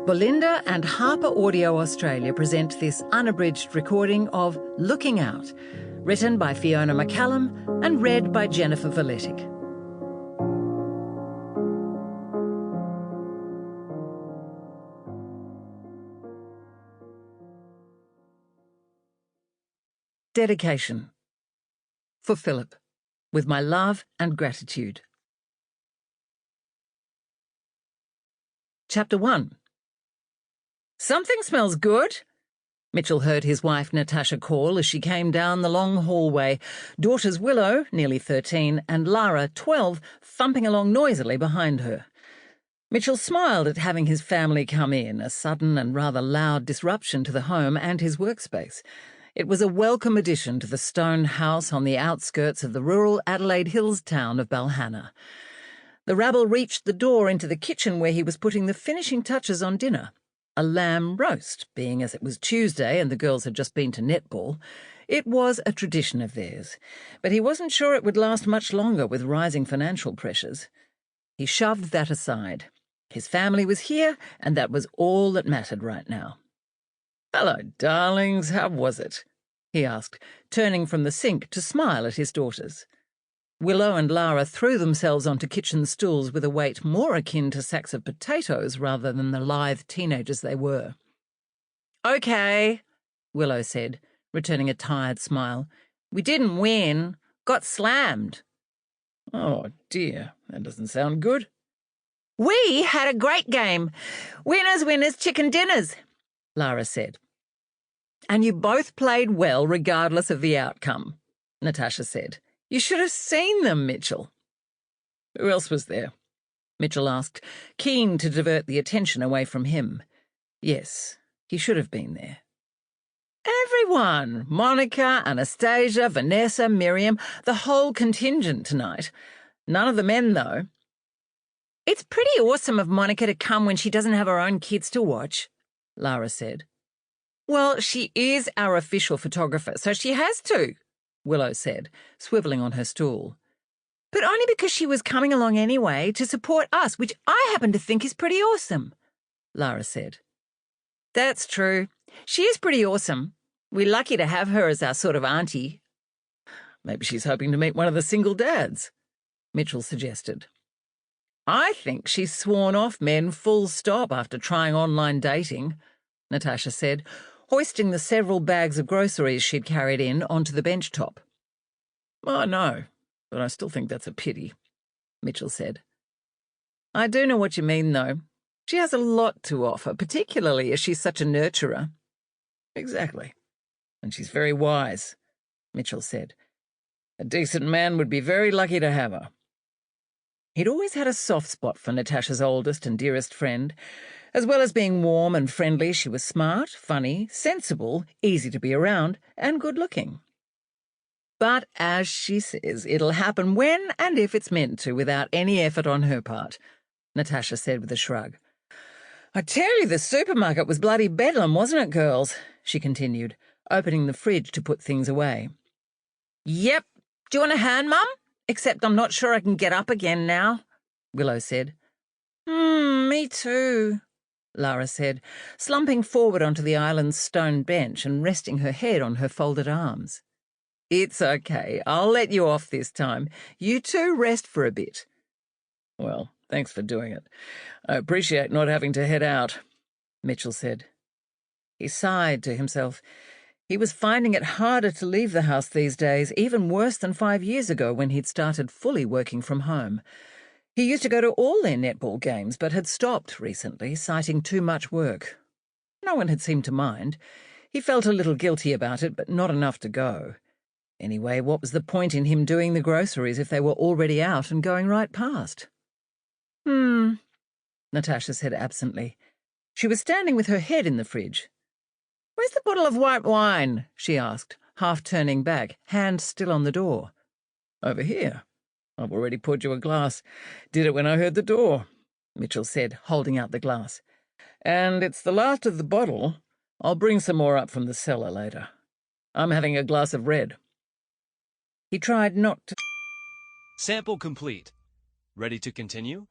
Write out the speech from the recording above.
Belinda and HarperAudio Australia present this unabridged recording of Looking Out, written by Fiona McCallum and read by Jennifer Vuletic. Dedication. For Philip, with my love and gratitude. Chapter 1. Something smells good, Mitchell heard his wife Natasha call as she came down the long hallway, daughters Willow, nearly 13, and Lara, 12, thumping along noisily behind her. Mitchell smiled at having his family come in, a sudden and rather loud disruption to the home and his workspace. It was a welcome addition to the stone house on the outskirts of the rural Adelaide Hills town of Balhana. The rabble reached the door into the kitchen where he was putting the finishing touches on dinner. A lamb roast, being as it was Tuesday and the girls had just been to netball. It was a tradition of theirs, but he wasn't sure it would last much longer with rising financial pressures. He shoved that aside. His family was here, and that was all that mattered right now. "Hello, darlings, how was it?" he asked, turning from the sink to smile at his daughters. Willow and Lara threw themselves onto kitchen stools with a weight more akin to sacks of potatoes rather than the lithe teenagers they were. "Okay," Willow said, returning a tired smile. "We didn't win. Got slammed." "Oh, dear, that doesn't sound good." "We had a great game. Winners, winners, chicken dinners," Lara said. "And you both played well regardless of the outcome," Natasha said. "You should have seen them, Mitchell." "Who else was there?" Mitchell asked, keen to divert the attention away from him. Yes, he should have been there. "Everyone. Monica, Anastasia, Vanessa, Miriam, the whole contingent tonight. None of the men, though." "It's pretty awesome of Monica to come when she doesn't have her own kids to watch," Lara said. "Well, she is our official photographer, so she has to," Willow said, swivelling on her stool. "But only because she was coming along anyway to support us, which I happen to think is pretty awesome," Lara said. "That's true. She is pretty awesome. We're lucky to have her as our sort of auntie." "Maybe she's hoping to meet one of the single dads," Mitchell suggested. "I think she's sworn off men full stop after trying online dating," Natasha said, hoisting the several bags of groceries she'd carried in onto the bench top. "I know, but I still think that's a pity," Mitchell said. "I do know what you mean, though. She has a lot to offer, particularly as she's such a nurturer." "Exactly. And she's very wise," Mitchell said. "A decent man would be very lucky to have her." He'd always had a soft spot for Natasha's oldest and dearest friend. As well as being warm and friendly, she was smart, funny, sensible, easy to be around, and good-looking. "But, as she says, it'll happen when and if it's meant to, without any effort on her part," Natasha said with a shrug. "I tell you, the supermarket was bloody bedlam, wasn't it, girls?" she continued, opening the fridge to put things away. "Yep. Do you want a hand, Mum? Except I'm not sure I can get up again now," Willow said. Me too," Lara said, slumping forward onto the island's stone bench and resting her head on her folded arms. "It's okay. I'll let you off this time. You two rest for a bit." "Well, thanks for doing it. I appreciate not having to head out," Mitchell said. He sighed to himself. He was finding it harder to leave the house these days, even worse than 5 years ago when he'd started fully working from home. He used to go to all their netball games, but had stopped recently, citing too much work. No one had seemed to mind. He felt a little guilty about it, but not enough to go. Anyway, what was the point in him doing the groceries if they were already out and going right past? Natasha said absently. She was standing with her head in the fridge. "Where's the bottle of white wine?" she asked, half turning back, hand still on the door. "Over here. I've already poured you a glass. Did it when I heard the door," Mitchell said, holding out the glass. "And it's the last of the bottle. I'll bring some more up from the cellar later. I'm having a glass of red." He tried not to... Sample complete. Ready to continue?